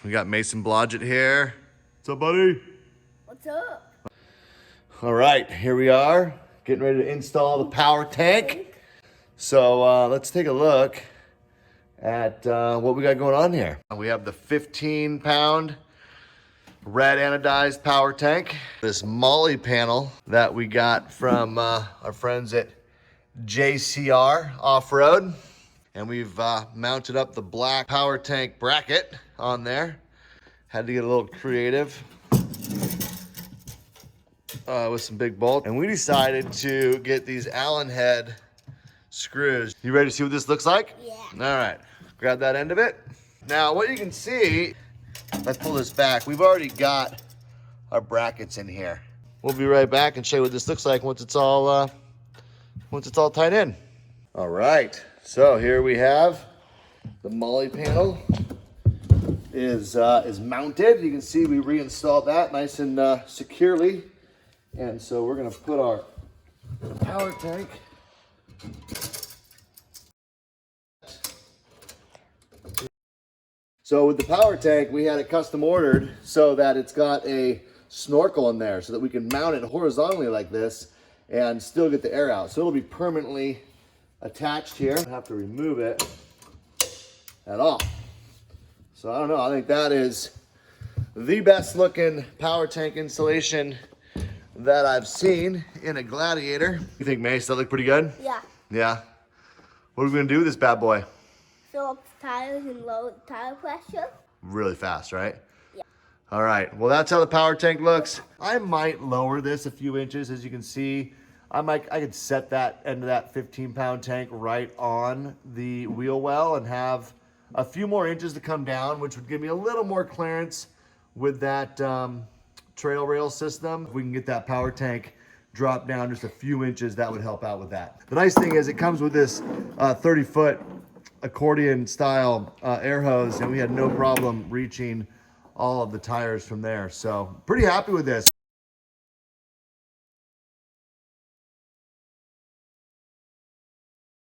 We got Mason Blodgett here. What's up, buddy? What's up? All right, here we are, getting ready to install the power tank. So let's take a look at what we got going on here. We have the 15-pound red anodized power tank. This Molle panel that we got from our friends at JCR Offroad. And we've mounted up the black power tank bracket on there. Had to get a little creative with some big bolts. And we decided to get these Allen head screws. You ready to see what this looks like? Yeah. All right, grab that end of it. Now what you can see, let's pull this back. We've already got our brackets in here. We'll be right back and show you what this looks like once it's all tied in. All right, so here we have the Molle panel is mounted. You can see we reinstalled that nice and securely. And so we're gonna put our power tank So with the power tank, we had it custom ordered so that it's got a snorkel in there so that we can mount it horizontally like this and still get the air out. So it'll be permanently attached here. I don't have to remove it at all. So I don't know, I think that is the best looking power tank installation that I've seen in a Gladiator. You think, Mace, that look pretty good? Yeah. Yeah. What are we gonna do with this bad boy? Fill up the tires and lower the tire pressure. Really fast, right? Yeah. All right, well, that's how the power tank looks. I might lower this a few inches. As you can see, I could set that end of that 15-pound tank right on the wheel well and have a few more inches to come down, which would give me a little more clearance with that trail rail system. If we can get that power tank dropped down just a few inches, that would help out with that. The nice thing is it comes with this 30-foot accordion style air hose, and we had no problem reaching all of the tires from there. So pretty happy with this.